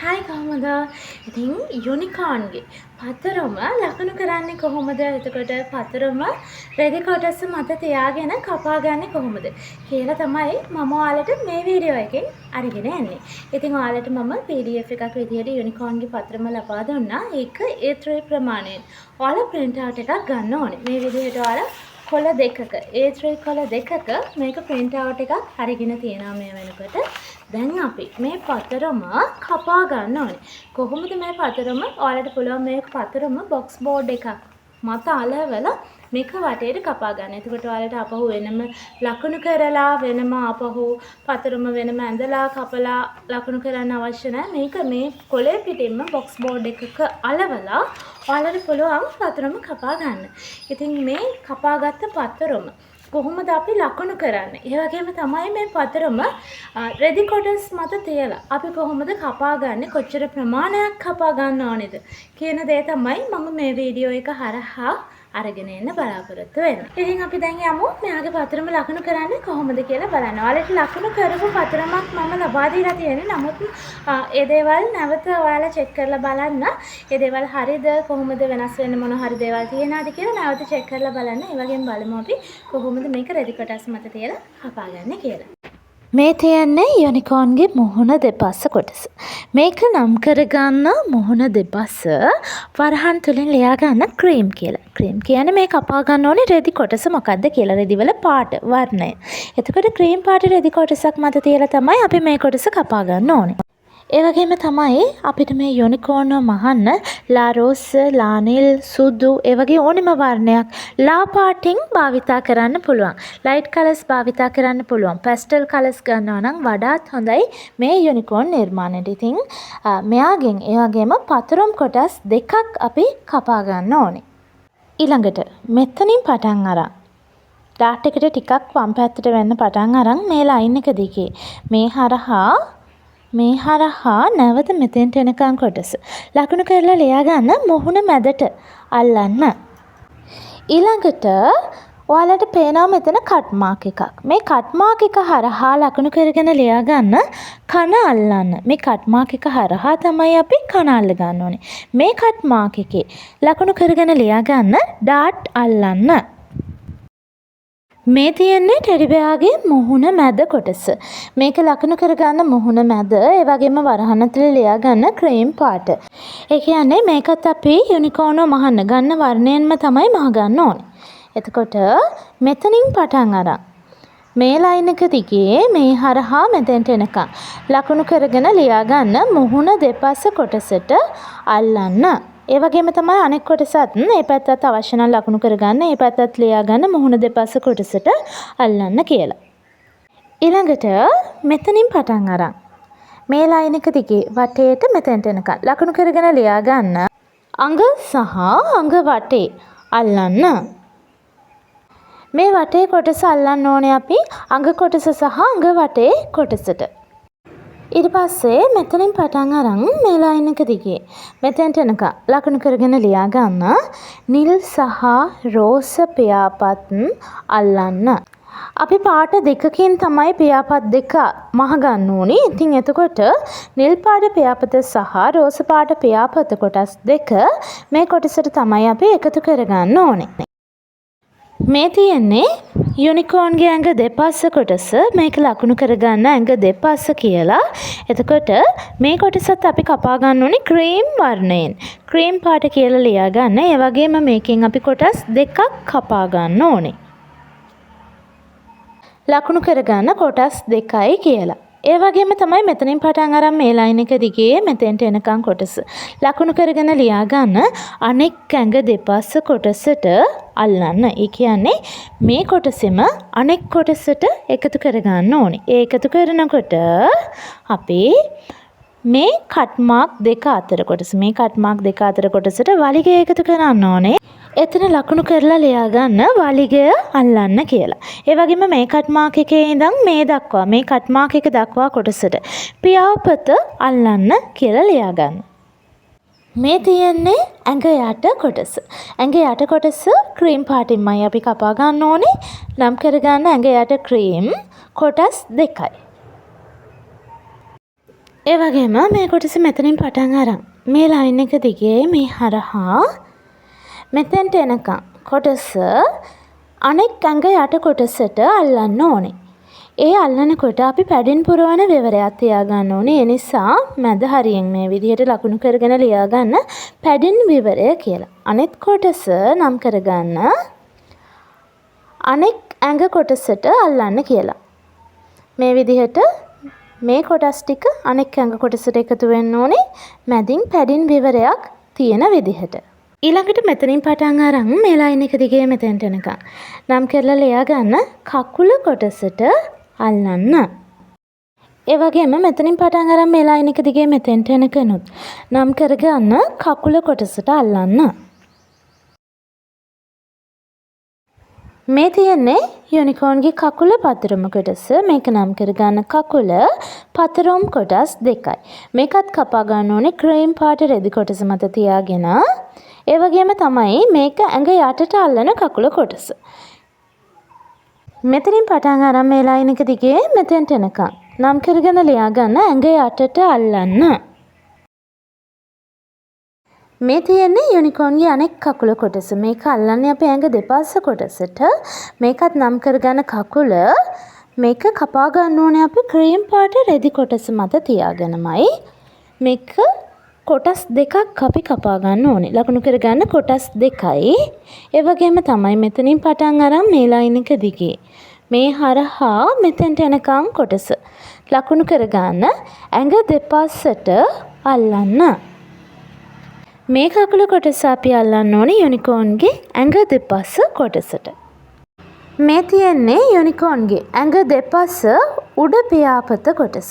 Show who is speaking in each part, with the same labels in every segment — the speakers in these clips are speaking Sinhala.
Speaker 1: හායි කොහොමද? ඉතින් යුනිකෝන්ගේ පතරම ලකුණු කරන්නේ කොහොමද? එතකොට පතරම රෙදි කොටස මත තියාගෙන කපාගන්නේ කොහොමද කියලා තමයි මම ඔයාලට මේ වීඩියෝ එකෙන් අරගෙන යන්නේ. ඉතින් ඔයාලට මම PDF එකක් විදියට යුනිකෝන්ගේ පතරම ලබා දුන්නා. ඒක A3 ප්‍රමාණයෙන්. ඔයාලා print out එකක් ගන්න ඕනේ. මේ විදිහට ඔයාලා කොළ දෙකක A3 කොළ දෙකක මේක print out එකක් අරගෙන තියෙනවා මේ වෙනකොට. දැන් අපි මේ පතරම කපා ගන්න ඕනේ. කොහොමද මේ පතරම? ඔයාලට පුළුවන් මේ පතරම box board එකක් මත අලවලා මේක වටේට කපා ගන්න. එතකොට ඔයාලට අපහු වෙනම ලකුණු කරලා වෙනම අපහු පතරම වෙනම ඇඳලා කපලා ලකුණු කරන්න අවශ්‍ය නැහැ. මේක මේ කොළේ පිටින්ම box board එකක අලවලා ඔයාලට පුළුවන් පතරම කපා ගන්න. ඉතින් මේ කපාගත්ත පතරම කොහොමද අපි ලකුණු කරන්නේ? ඒ වගේම තමයි මේ පතරම රෙදි කොටස් මත තියලා අපි කොහොමද කපා ගන්නේ? කොච්චර ප්‍රමාණයක් කපා ගන්න ඕනේද කියන දේ තමයි මම මේ වීඩියෝ එක හරහා අරගෙන එන්න බලාපොරොත්තු වෙන්නේ. ඉතින් අපි දැන් යමු මෙයාගේ පතරම ලකුණු කරන්නේ කොහොමද කියලා බලන්න. ඔයාලට ලකුණු කරපු පතරමක් මම ලබා දීලා තියෙන්නේ. නමුත් ඒ දේවල් නැවත ඔයාලා චෙක් කරලා බලන්න. ඒ දේවල් හරියද කොහොමද වෙනස් වෙන්නේ මොන හරි දේවල් තියෙනවද කියලා නැවත චෙක් කරලා බලන්න. ඒ වගේම බලමු අපි කොහොමද මේක රෙදි කොටස් මත තියලා කපාගන්නේ කියලා. මේ තියන්නේ යුනිකෝන්ගේ මුහුණ දෙපස කොටස. මේක නම් කරගන්න මුහුණ දෙපස වරහන් තුලින් ලියා ගන්න ක්‍රීම් කියලා. ක්‍රීම් කියන්නේ මේ කපා ගන්න ඕනේ රෙදි කොටස මොකද්ද කියලා රෙදිවල පාට වර්ණය. එතකොට ක්‍රීම් පාට රෙදි කොටසක් මත තියලා තමයි අපි මේ කොටස කපා ගන්න ඕනේ. ඒ වගේම තමයි අපිට මේ යුනිකෝන් මහන්න ලා රෝස්, ලා නිල්, සුදු ඒ වගේ ඕනෙම වර්ණයක් ලා පාටින් භාවිතා කරන්න පුළුවන්. ලයිට් කලර්ස් භාවිතා කරන්න පුළුවන්. පැස්ටල් කලර්ස් ගන්නවා නම් වඩාත් හොඳයි මේ යුනිකෝන් නිර්මාණයට. ඉතින් මෙයාගෙන් ඒ වගේම පතරම් කොටස් දෙකක් අපි කපා ගන්න ඕනේ. ඊළඟට මෙතනින් පටන් අරන් ඩාට් එකට ටිකක් වම් පැත්තට වෙන්න පටන් අරන් මේ ලයින් එක දිගේ මේ හරහා නැවත මෙතෙන්ට එනකන් කොටස ලකුණු කරලා ලියා ගන්න මුහුණ මැදට අල්ලන්න. ඊළඟට ඔයාලට පේනවා මෙතන කට් මාක් එකක්. මේ කට් මාක් එක හරහා ලකුණු කරගෙන ලියා ගන්න කන අල්ලන්න. මේ කට් මාක් එක හරහා තමයි අපි කන අල්ල ගන්න ඕනේ. මේ කට් මාක් එකේ ලකුණු කරගෙන ලියා ගන්න ඩාට් අල්ලන්න. මේ තියන්නේ ටෙඩි බෙයාගේ මුහුණ මැද කොටස. මේක ලකුණු කරගන්න මුහුණ මැද ඒ වගේම වරහන තුල ලියා ගන්න ක්‍රීම් පාට. ඒ කියන්නේ මේකත් අපි යුනිකෝන් මහන්න ගන්න වර්ණයෙන්ම තමයි මහ ගන්න ඕනේ. එතකොට මෙතනින් පටන් අරන් මේ ලයින් එක දිගේ මේ හරහා මෙතෙන්ට එනකන් ලකුණු කරගෙන ලියා ගන්න මුහුණ දෙපස කොටසට අල්ලන්න. ඒ වගේම තමයි අනෙක් කොටසත් මේ පැත්තත් අවශ්‍ය නම් ලකුණු කරගන්න. මේ පැත්තත් ලියා ගන්න මුහුණ දෙපස කොටසට අල්ලන්න කියලා. ඊළඟට මෙතනින් පටන් අරන් මේ ලයින් එක දිගේ වටේට මෙතෙන්ට එනකන් ලකුණු කරගෙන ලියා ගන්න අඟ සහ අඟ වටේ අල්ලන්න. මේ වටේ කොටස අල්ලන්න ඕනේ අපි අඟ කොටස සහ අඟ වටේ කොටසට. ඊට පස්සේ මෙතනින් පටන් අරන් මේ ලයින් එක දිගේ මෙතෙන්ට එනකන් ලකුණු කරගෙන ලියා ගන්න නිල් සහ රෝස පියාපත් අල්ලන්න. අපි පාට දෙකකින් තමයි පියාපත් දෙක මහ ගන්න ඕනේ. ඉතින් එතකොට නිල් පාට පියාපත සහ රෝස පාට පියාපත කොටස් දෙක මේ කොටසට තමයි අපි එකතු කරගන්න ඕනේ. මේ තියෙන්නේ යුනිකෝන්ගේ ඇඟ දෙපස්ස කොටස. මේක ලකුණු කරගන්න ඇඟ දෙපස්ස කියලා. එතකොට මේ කොටසත් අපි කපා ගන්න ඕනේ ක්‍රීම් වර්ණයෙන්. ක්‍රීම් පාට කියලා ලියා ගන්න. ඒ වගේම මේකෙන් අපි කොටස් දෙකක් කපා ගන්න ඕනේ. ලකුණු කරගන්න කොටස් දෙකයි කියලා. ඒ වගේම තමයි මෙතනින් පටන් අරන් මේ ලයින් එක දිගේ මෙතෙන්ට එනකන් කොටස ලකුණු කරගෙන ලියා ගන්න අනෙක් ඇඟ දෙපස්ස කොටසට අල්ලන්න. ඒ කියන්නේ මේ කොටසෙම අනෙක් කොටසට එකතු කරගන්න ඕනේ. ඒ එකතු කරනකොට අපි මේ කට් මාක් දෙක අතර කොටස මේ කට් මාක් දෙක අතර කොටසට වලිගය එකතු කරන්න ඕනේ. එතන ලකුණු කරලා ලියා ගන්න වලිගය අල්ලන්න කියලා. ඒ වගේම මේ කට් මාක් එකේ ඉඳන් මේ දක්වා මේ කට් මාක් එක දක්වා කොටසට පියාපත අල්ලන්න කියලා ලියා ගන්න. මේ තියන්නේ ඇඟ යට කොටස. ඇඟ යට කොටස ක්‍රීම් පාටින්මයි අපි කපා ගන්න ඕනේ. නම් කරගන්න ඇඟ යට ක්‍රීම් කොටස් දෙකයි. ඒ වගේම මේ කොටස මෙතනින් පටන් අරන් මේ ලයින් එක දිගේ මේ හරහා මෙතෙන්ට එනකම් කොටස අනෙක් ඇඟ යට කොටසට අල්ලන්න ඕනේ. ඒ අල්ලනකොට අපි පැඩින් පුරවන විවරයක් තියාගන්න ඕනේ. ඒ නිසා මැද හරියෙන් මේ විදිහට ලකුණු කරගෙන ලියා ගන්න පැඩින් විවරය කියලා. අනෙත් කොටස නම් කරගන්න අනෙක් ඇඟ කොටසට අල්ලන්න කියලා. මේ විදිහට මේ කොටස් ටික අනෙක් ඇඟ කොටසට එකතු වෙන්න ඕනේ මැදින් පැඩින් විවරයක් තියෙන විදිහට. ඊළඟට මෙතනින් පටන් අරන් මේ ලයින් එක දිගේ මෙතෙන්ට එනකම් නම් කරලා ලියා ගන්න කකුල කොටසට අල්ලන්න. ඒ වගේම මෙතනින් පටන් අරන් මේ ලයින් එක දිගේ මෙතෙන්ට එනකනුත් නම් කරගන්න කකුල කොටසට අල්ලන්න. මේ තියෙන්නේ යුනිකෝන්ගේ කකුල පතරොම කොටස. මේක නම් කරගන්න කකුල පතරොම් කොටස් දෙකයි. මේකත් කපා ගන්න ඕනේ ක්‍රීම් පාට රෙදි කොටස මත තියාගෙන. ඒ වගේම තමයි මේක ඇඟ යටට අල්ලන කකුල කොටස. මෙතනින් පටන් අරන් මේ ලයින් එක දිගේ මෙතෙන්ට එනකම් නම් කරගෙන ලියා ගන්න ඇඟ යටට අල්ලන්න. මේ තියෙන්නේ යුනිකෝන්ගේ අනෙක් කකුල කොටස. මේක අල්ලන්නේ අපේ ඇඟ දෙපස්ස කොටසට. මේකත් නම් කරගන්න කකුල මේක කපා ගන්න ඕනේ අපි ක්‍රීම් පාට රෙදි කොටස මත තියාගෙනමයි. මේක කොටස් දෙකක් අපි කපා ගන්න ඕනේ. ලකුණු කරගන්න කොටස් දෙකයි. ඒ වගේම තමයි මෙතනින් පටන් අරන් මේ ලයින් එක දිගේ මේ හරහා මෙතෙන්ට එනකම් කොටස ලකුණු කරගන්න ඇඟ දෙපස්සට අල්ලන්න. මේ කකුල කොටස අපි අල්ලන්න ඕනේ යුනිකෝන්ගේ ඇඟ දෙපස්ස කොටසට. මේ තියෙන්නේ යුනිකෝන්ගේ ඇඟ දෙපස්ස උඩ පියාපත කොටස.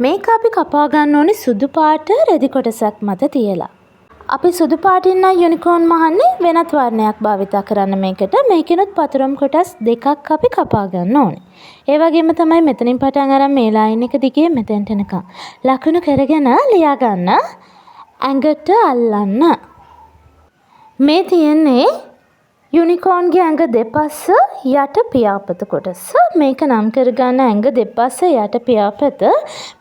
Speaker 1: මේක අපි කපා ගන්න ඕනේ සුදු පාට රෙදි කොටසක් මත තියලා. අපි සුදු පාටින් නම් යුනිකෝන් මහන්නේ වෙනත් වර්ණයක් භාවිත කරන්න මේකට. මේකිනුත් පතරොම් කොටස් දෙකක් අපි කපා ගන්න ඕනේ. ඒ වගේම තමයි මෙතනින් පටන් අරන් මේ ලයින් එක දිගේ මෙතෙන්ට එනකම් ලකුණු කරගෙන ලියා ගන්න ඇඟට අල්ලන්න. මේ තියෙන්නේ යුනිකෝන්ගේ ඇඟ දෙපස්ස යට පියාපත කොටස. මේක නම් කරගන්න ඇඟ දෙපස්ස යට පියාපත.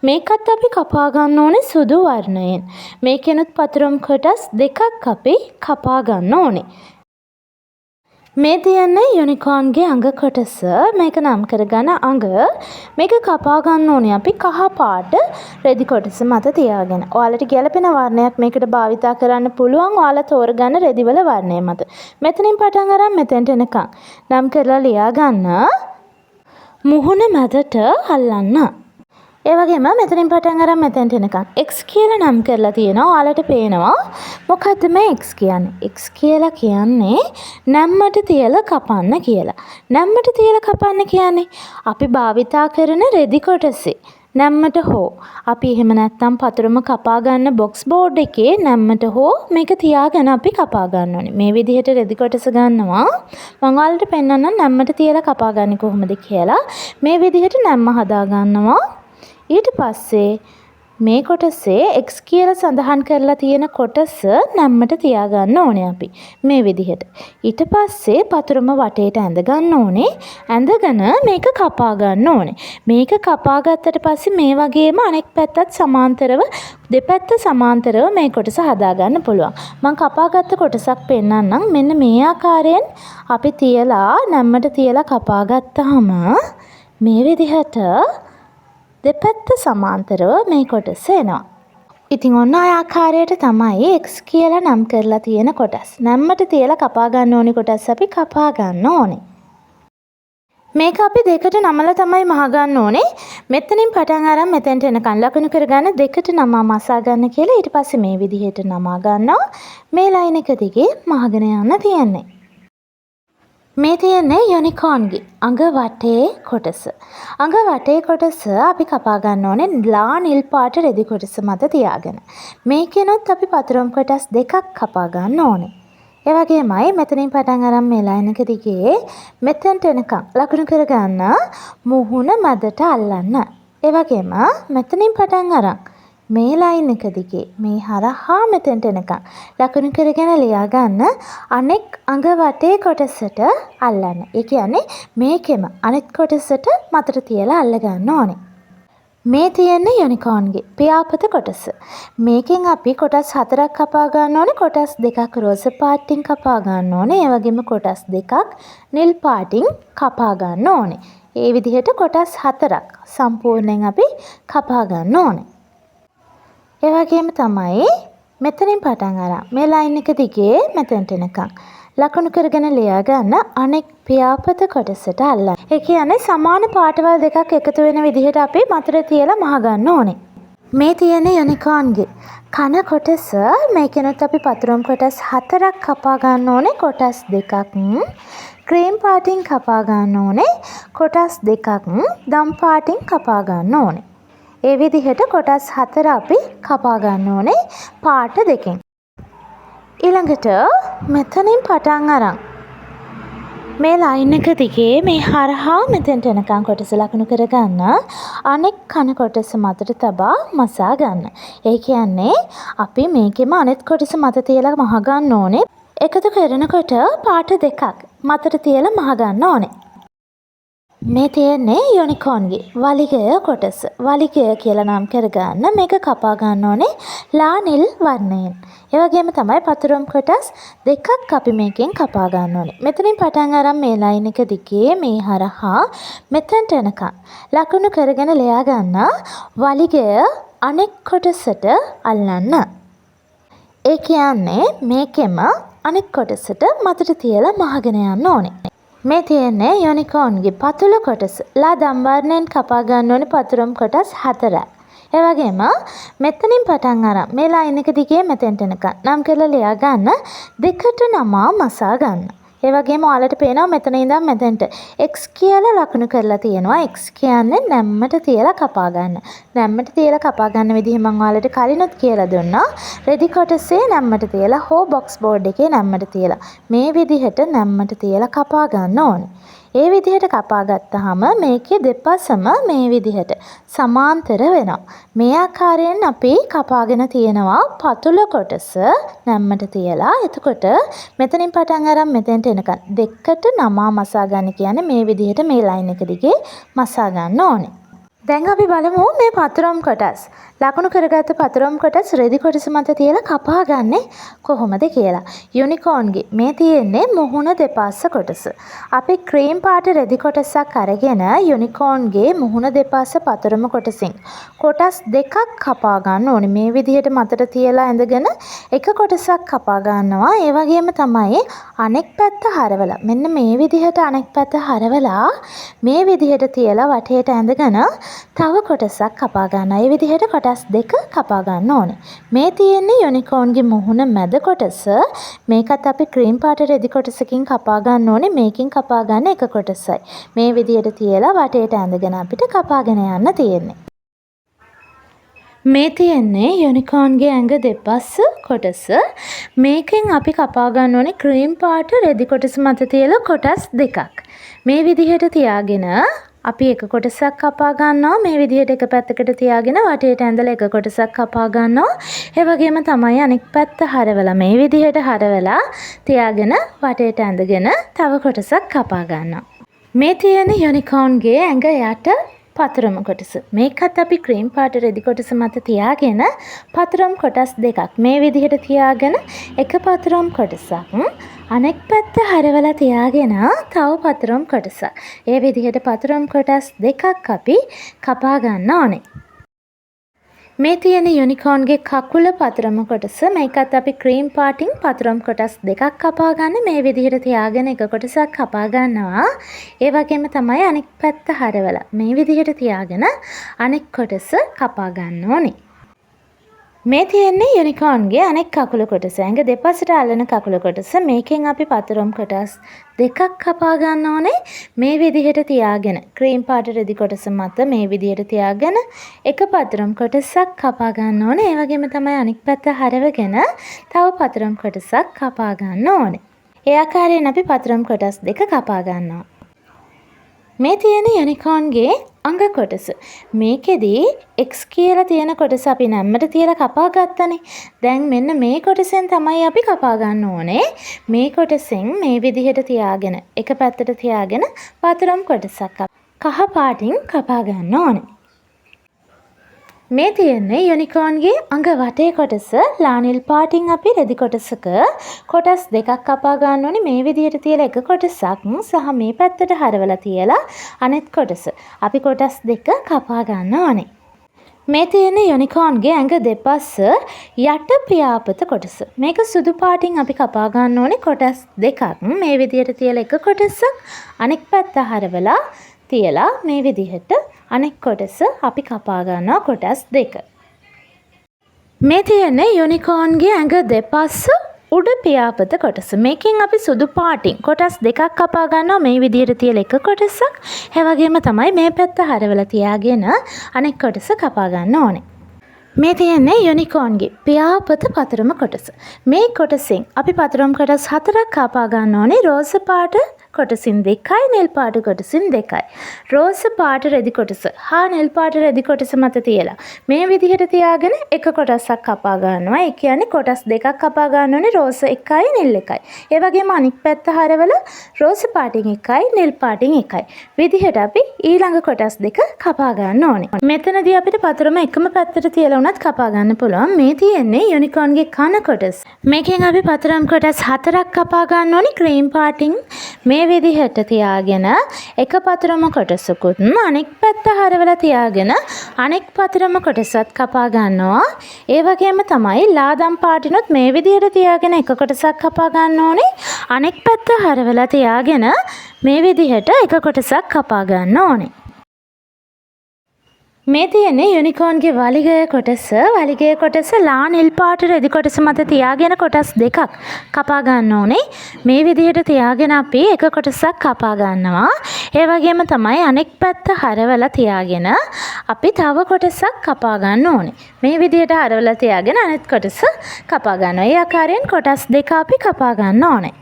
Speaker 1: මේකත් අපි කපා ගන්න ඕනේ සුදු වර්ණයෙන්. මේකෙනුත් පතරොම් කොටස් දෙකක් අපි කපා ගන්න ඕනේ. මේ තියෙන්නේ යුනිකෝන්ගේ අඟ කොටස. මේක නම් කරගන්න අඟ. මේක කපා ගන්න ඕනේ අපි කහ පාට රෙදි කොටස මත තියාගෙන. ඔයාලට ගැළපෙන වර්ණයක් මේකට භාවිතා කරන්න පුළුවන්. ඔයාලා තෝරගන්න රෙදිවල වර්ණය මත. මෙතනින් පටන් අරන් මෙතෙන්ට එනකම් නම් කරලා ලියා ගන්න මුහුණ මැදට අල්ලන්න. ඒ වගේම මෙතනින් පටන් අරන් මෙතෙන්ට එනකම් x කියලා නම් කරලා තියෙනවා. ඔයාලට පේනවා මොකද්ද මේ x කියන්නේ? x කියලා කියන්නේ නැම්මට තියලා කපන්න කියලා. නැම්මට තියලා කපන්න කියන්නේ අපි භාවිතා කරන රෙදි කොටසේ නැම්මට හෝ අපි එහෙම නැත්නම් පතරම කපා ගන්න බොක්ස් බෝඩ් එකේ නැම්මට හෝ මේක තියාගෙන අපි කපා ගන්න ඕනේ. මේ විදිහට රෙදි කොටස ගන්නවා. මම ඔයාලට පෙන්නන්නම් නැම්මට තියලා කපා ගන්නේ කොහොමද කියලා. මේ විදිහට නැම්ම හදා ගන්නවා. ඊට පස්සේ මේ කොටසේ x කියලා සඳහන් කරලා තියෙන කොටස නැම්මට තියාගන්න ඕනේ අපි මේ විදිහට. ඊට පස්සේ පතරම වටේට ඇඳ ගන්න ඕනේ. ඇඳගෙන මේක කපා ගන්න ඕනේ. මේක කපා ගත්තට පස්සේ මේ වගේම අනෙක් පැත්තත් සමාන්තරව දෙපැත්ත සමාන්තරව මේ කොටස හදා ගන්න පුළුවන්. මම කපා ගත්ත කොටසක් පෙන්නන්නම්. මෙන්න මේ ආකාරයෙන් අපි තියලා නැම්මට තියලා කපා ගත්තාම මේ විදිහට දෙපැත්ත සමාන්තරව මේ කොටස එනවා. ඉතින් ඔන්න ආ ආකාරයට තමයි x කියලා නම් කරලා තියෙන කොටස්. නැම්මට තියලා කපා ගන්න ඕනි කොටස් අපි කපා ගන්න ඕනේ. මේක අපි දෙකට නමලා තමයි මහ ගන්න ඕනේ. මෙතනින් පටන් අරන් මෙතෙන්ට එනකන් ලකුණු කරගන්න දෙකට නමා මසා ගන්න කියලා. ඊට පස්සේ මේ විදිහට නමා ගන්නවා. මේ ලයින් එක දිගේ මහගෙන යන්න තියෙන්නේ. මේ තියෙන්නේ යුනිකෝන්ගේ අඟ වටේ කොටස. අඟ වටේ කොටස අපි කපා ගන්න ඕනේ ලා නිල් පාට රෙදි කොටස මත තියාගෙන. මේකෙනොත් අපි පතරොම් කොටස් දෙකක් කපා ගන්න ඕනේ. ඒ වගේමයි මෙතනින් පටන් අරන් මේ ලයින් එක දිගේ මෙතෙන්ට එනකම් ලකුණු කරගන්න මුහුණ මැදට අල්ලන්න. ඒ වගේම මෙතනින් පටන් අරන් මේ ලයින් එක දිගේ මේ හරහා මෙතෙන්ට එනකම් ලකුණු කරගෙන ලියා ගන්න අනෙක් අඟ වටේ කොටසට අල්ලන්න. ඒ කියන්නේ මේකෙම අනෙක් කොටසට මතට තියලා අල්ල ගන්න ඕනේ. මේ තියෙන්නේ යුනිකෝර්න්ගේ පියාපත කොටස. මේකෙන් අපි කොටස් 4ක් කපා ගන්න ඕනේ. කොටස් 2ක් රෝස පාටින් කපා ගන්න ඕනේ. ඒ වගේම කොටස් 2ක් නිල් පාටින් කපා ගන්න ඕනේ. ඒ විදිහට කොටස් 4ක් සම්පූර්ණයෙන් අපි කපා ගන්න ඕනේ. ඒ වගේම තමයි මෙතනින් පටන් අරන් මේ ලයින් එක දිගේ මෙතනට එනකන් ලකුණු කරගෙන ලියා ගන්න අනෙක් පියාපත කොටසට අල්ලන්න. ඒ කියන්නේ සමාන පාටවල් දෙකක් එකතු වෙන විදිහට අපි මතර තියලා මහ ගන්න ඕනේ. මේ තියෙන යුනිකෝර්න්ගේ කන කොටස මේකෙනත් අපි පතුරුම් කොටස් 4ක් කපා ගන්න ඕනේ. කොටස් 2ක් ක්‍රීම් පාටින් කපා ගන්න ඕනේ. කොටස් 2ක් දම් පාටින් කපා ගන්න ඕනේ. ඒ විදිහට කොටස් 4 අපි කපා ගන්න ඕනේ පාට දෙකෙන්. ඊළඟට මෙතනින් පටන් අරන් මේ ලයින් එක දිගේ මේ හරහා මෙතෙන්ට එනකන් කොටස ලකුණු කරගන්න අනෙක් කන කොටස මතට තබා මසා ගන්න. ඒ කියන්නේ අපි මේකෙම අනෙත් කොටස මත තියලා මහ ගන්න ඕනේ. එකතු කරනකොට පාට දෙකක් මතට තියලා මහ ගන්න ඕනේ. මේ තියෙන්නේ යුනිකෝර්න්ගේ වලිගය කොටස. වලිගය කියලා නම් කරගන්න මේක කපා ගන්න ඕනේ ලා නිල් වර්ණයෙන්. ඒ වගේම තමයි පතුරුම් කොටස් දෙකක් අපි මේකෙන් කපා ගන්න ඕනේ. මෙතනින් පටන් අරන් මේ ලයින් එක දිගේ මේ හරහා මෙතනට එනකන් ලකුණු කරගෙන ලියා ගන්න වලිගය අනෙක් කොටසට අල්ලන්න. ඒ කියන්නේ මේකෙම අනෙක් කොටසට මතට තියලා මහගෙන යන්න ඕනේ. මේ තියෙන්නේ යුනිකෝර්න්ගේ පතුල කොටස. ලා දම් වර්ණයෙන් කපා ගන්න ඕනේ පතුරුම් කොටස් 4ක්. ඒ වගේම මෙතනින් පටන් අරන් මේ ලයින් එක දිගේ මෙතෙන්ට එනකන් නම් කරලා ලියා ගන්න දෙකට නමා මසා ගන්න. ඒ වගේම ඔයාලට පේනවා මෙතන ඉඳන් මෙතෙන්ට x කියලා ලකුණු කරලා තියෙනවා. x කියන්නේ නැම්මට තියලා කපා ගන්න. නැම්මට තියලා කපා ගන්න විදිහ මම ඔයාලට කලිනුත් කියලා දුන්නා. රෙදි කොටසේ නැම්මට තියලා හෝ බොක්ස් බෝඩ් එකේ නැම්මට තියලා මේ විදිහට නැම්මට තියලා කපා ගන්න ඕනේ. ඒ විදිහට කපා ගත්තාම මේකේ දෙපසම මේ විදිහට සමාන්තර වෙනවා. මේ ආකාරයෙන් අපි කපාගෙන තියෙනවා පතුල කොටස නැම්මට තියලා. එතකොට මෙතනින් පටන් අරන් මෙතෙන්ට එනකන් දෙකට නමා මසා ගන්න කියන්නේ මේ විදිහට මේ ලයින් එක දිගේ මසා ගන්න ඕනේ. දැන් අපි බලමු මේ පතුරුම් කොටස්. ලකුණු කරගත්ත පතුරුම් කොටස් රෙදි කොටස මත තියලා කපා ගන්නෙ කොහොමද කියලා. යුනිකෝර්න්ගේ මේ තියෙන්නේ මුහුණ දෙපස්ස කොටස. අපි ක්‍රීම් පාට රෙදි කොටසක් අරගෙන යුනිකෝර්න්ගේ මුහුණ දෙපස්ස පතුරුම කොටසින් කොටස් දෙකක් කපා ගන්න ඕනේ. මේ විදිහට මතට තියලා ඇඳගෙන එක කොටසක් කපා ගන්නවා. ඒ වගේම තමයි අනෙක් පැත්ත හරවලා මෙන්න මේ විදිහට අනෙක් පැත්ත හරවලා මේ විදිහට තියලා වටේට ඇඳගෙන තව කොටසක් කපා ගන්නවා. ඒ විදිහට කොටස් දෙක කපා ගන්න ඕනේ. මේ තියෙන්නේ යුනිකෝර්න්ගේ මුහුණ මැද කොටස. මේකත් අපි ක්‍රීම් පාට රෙදි කොටසකින් කපා ගන්න ඕනේ. මේකෙන් කපා ගන්න එක කොටසයි. මේ විදිහට තියලා වටේට ඇඳගෙන අපිට කපාගෙන යන්න තියෙන්නේ. මේ තියෙන්නේ යුනිකෝර්න්ගේ ඇඟ දෙපස්ස කොටස. මේකෙන් අපි කපා ගන්න ඕනේ ක්‍රීම් පාට රෙදි කොටස මත තියලා කොටස් දෙකක්. මේ විදිහට තියාගෙන අපි එක කොටසක් කපා ගන්නවා. මේ විදිහට එක පැත්තකට තියාගෙන වටේට ඇඳලා එක කොටසක් කපා ගන්නවා. ඒ වගේම තමයි අනෙක් පැත්ත හරවලා මේ විදිහට හරවලා තියාගෙන වටේට ඇඳගෙන තව කොටසක් කපා ගන්නවා. මේ තියෙන යුනිකෝර්න්ගේ ඇඟ යට පතුරුම කොටස. මේකත් අපි ක්‍රීම් පාට රෙදි කොටස මත තියාගෙන පතුරුම් කොටස් දෙකක් මේ විදිහට තියාගෙන එක පතුරුම් කොටසක් අනෙක් පැත්ත හරවලා තියාගෙන තව පතුරුම් කොටසක්. ඒ විදිහට පතුරුම් කොටස් දෙකක් අපි කපා ගන්න ඕනේ. මේ තියෙන යුනිකෝර්න්ගේ කකුල පතුරුම කොටස. මේකත් අපි ක්‍රීම් පාටින් පතුරුම් කොටස් දෙකක් කපා ගන්න. මේ විදිහට තියාගෙන එක කොටසක් කපා ගන්නවා. ඒ වගේම තමයි අනෙක් පැත්ත හරවලා මේ විදිහට තියාගෙන අනෙක් කොටස කපා ගන්න ඕනේ. මේ තියෙන්නේ යුනිකෝර්න්ගේ අනෙක් කකුල කොටස. ඇඟ දෙපසට අල්ලන කකුල කොටස. මේකෙන් අපි පතුරුම් කොටස් දෙකක් කපා ගන්න ඕනේ. මේ විදිහට තියාගෙන ක්‍රීම් පාට රෙදි කොටස මත මේ විදිහට තියාගෙන එක පතුරුම් කොටසක් කපා ගන්න ඕනේ. ඒ වගේම තමයි අනෙක් පැත්ත හරවගෙන තව පතුරුම් කොටසක් කපා ගන්න ඕනේ. ඒ ආකාරයෙන් අපි පතුරුම් කොටස් දෙක කපා ගන්නවා. මේ තියෙන යුනිකෝර්න්ගේ අංග කොටස. මේකෙදී x කියලා තියෙන කොටස අපි නැම්මට තියලා කපා ගත්තනේ. දැන් මෙන්න මේ කොටසෙන් තමයි අපි කපා ගන්න ඕනේ. මේ කොටසෙන් මේ විදිහට තියාගෙන එක පැත්තට තියාගෙන පතුරුම් කොටසක් කහ පාටින් කපා ගන්න ඕනේ. මේ තියෙන්නේ යුනිකෝන්ගේ අඟ වටේ කොටස. ලා නිල් පාටින් අපි රෙදි කොටසක කොටස් දෙකක් කපා ගන්න ඕනේ. මේ විදිහට තියලා එක කොටසක් සහ මේ පැත්තට හරවලා තියලා අනෙත් කොටස අපි කොටස් දෙක කපා ගන්න ඕනේ. මේ තියෙන යුනිකෝන්ගේ ඇඟ දෙපස්ස යට පියාපත කොටස. මේක සුදු පාටින් අපි කපා ගන්න ඕනේ කොටස් දෙකක්. මේ විදිහට තියලා එක කොටසක් අනෙක් පැත්ත හරවලා තියලා මේ විදිහට අනෙක් කොටස අපි කපා ගන්නවා කොටස් දෙක. මේ තියෙන්නේ යුනිකෝන්ගේ ඇඟ දෙපස්ස උඩ පියාපත කොටස. මේකෙන් අපි සුදු පාටින් කොටස් දෙකක් කපා ගන්නවා මේ විදිහට තියලා එක කොටසක්. ඒ වගේම තමයි මේ පැත්ත හරවලා තියාගෙන අනෙක් කොටස කපා ගන්න ඕනේ. මේ තියෙන්නේ යුනිකෝන්ගේ පියාපත පතරම කොටස. මේ කොටසෙන් අපි පතරම් කොටස් 4ක් කපා ගන්න ඕනේ. රෝස පාට කොටසින් 2යි නිල් පාට කොටසින් 2යි. රෝස පාට රෙදි කොටස හා නිල් පාට රෙදි කොටස මත තියලා මේ විදිහට තියාගෙන එක කොටසක් කපා ගන්නවා. ඒ කියන්නේ කොටස් දෙකක් කපා ගන්න ඕනේ. රෝස 1යි නිල් 1යි. ඒ වගේම අනිත් පැත්ත හරවලා රෝස පාටින් 1යි නිල් පාටින් 1යි. විදිහට අපි ඊළඟ කොටස් දෙක කපා ගන්න ඕනේ. මෙතනදී අපිට පතරම එකම පැත්තට තියලා උනත් කපා ගන්න පුළුවන්. මේ තියෙන්නේ යුනිකෝන්ගේ කන කොටස. මේකෙන් අපි පතරම් කොටස් 4ක් කපා ගන්න ඕනේ ක්‍රීම් පාටින්. මේ විදිහට තියාගෙන එක පතරම කොටසකුත් අනෙක් පැත්ත හරවලා තියාගෙන අනෙක් පතරම කොටසත් කපා ගන්නවා. ඒ වගේම තමයි ලාදම් පාටිනුත් මේ විදිහට තියාගෙන එක කොටසක් කපා ගන්න ඕනේ. අනෙක් පැත්ත හරවලා තියාගෙන මේ විදිහට එක කොටසක් කපා ගන්න ඕනේ. මේ තියෙන්නේ යුනිකෝන්ගේ වලිගය කොටස. වලිගය කොටස ලා නිල් පාට රෙදි කොටස මත තියාගෙන කොටස් දෙකක් කපා ගන්න ඕනේ. මේ විදිහට තියාගෙන අපි එක කොටසක් කපා ගන්නවා. ඒ වගේම තමයි අනෙක් පැත්ත හරවලා තියාගෙන අපි තව කොටසක් කපා ගන්න ඕනේ. මේ විදිහට හරවලා තියාගෙන අනෙත් කොටස කපා ගන්නවා. ඒ ආකාරයෙන් කොටස් දෙක අපි කපා ගන්න ඕනේ.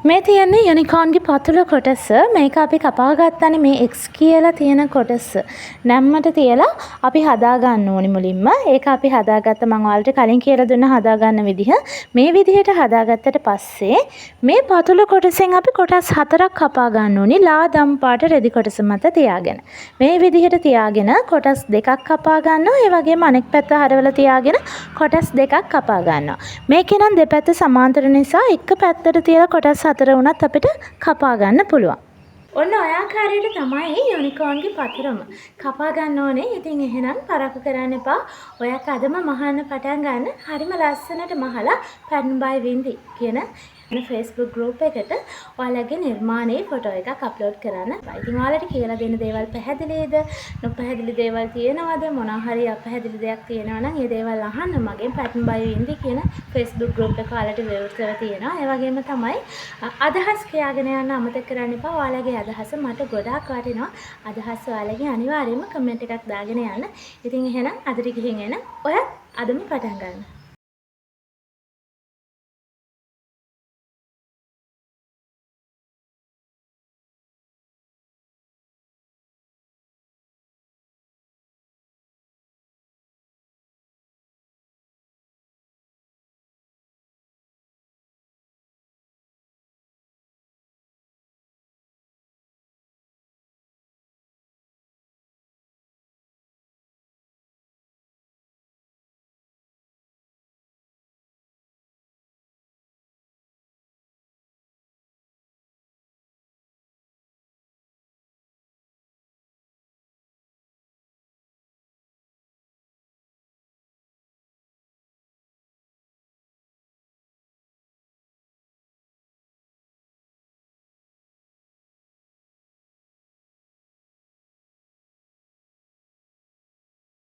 Speaker 1: මේ තියෙන්නේ යුනිකෝන්ගේ පතුල කොටස. මේක අපි කපා ගත්තනේ මේ X කියලා තියෙන කොටස. නැම්මට තියලා අපි හදා ගන්න ඕනි මුලින්ම. ඒක අපි හදාගත්ත මම ඔයාලට කලින් කියලා දුන්න හදා ගන්න විදිහ. මේ විදිහට හදාගත්තට පස්සේ මේ පතුල කොටසෙන් අපි කොටස් 4ක් කපා ගන්න ඕනි. ලා දම් පාට රෙදි කොටස මත තියාගෙන. මේ විදිහට තියාගෙන කොටස් දෙකක් කපා ගන්නවා. ඒ වගේම අනෙක් පැත්ත හරවලා තියාගෙන කොටස් දෙකක් කපා ගන්නවා. මේකේ නම් දෙපැත්ත සමාන්තර නිසා එක පැත්තට තියලා කොටස් 4 වුණත් අපිට කපා ගන්න පුළුවන්. ඔන්න ඔය ආකාරයට තමයි යුනිකෝන්ගේ පතරම කපා ගන්න ඕනේ. ඉතින් එහෙනම් පරක්කු කරන්න එපා. ඔයත් අදම මහන්න පටන් ගන්න. හරිම ලස්සනට මහලා පැන් බයි වින්දි කියන Facebook group එකට ඔයාලගේ නිර්මාණයේ ෆොටෝ එකක් අප්ලෝඩ් කරන්න. ඉතින් ඔයාලට කියලා දෙන්න දේවල් පැහැදිලිද? නොපැහැදිලි දේවල් තියෙනවද? මොනවා හරි අපැහැදිලි දෙයක් තියෙනවා නම් ඒ දේවල් අහන්න මගෙන් පැන් බයි වින්දි කියන Facebook group එක ඔයාලට විවෘත කරලා තියෙනවා. ඒ වගේම තමයි අදහස් කියාගෙන යන්න අමතක කරන්න එපා. ඔයාලගේ අදහස මට ගොඩාක් වටිනවා. අදහස් ඔයාලගේ අනිවාර්යයෙන්ම කමෙන්ට් එකක් දාගෙන යන්න. ඉතින් එහෙනම් අදට ගිහින් එන ඔයත් අදම පටන් ගන්න.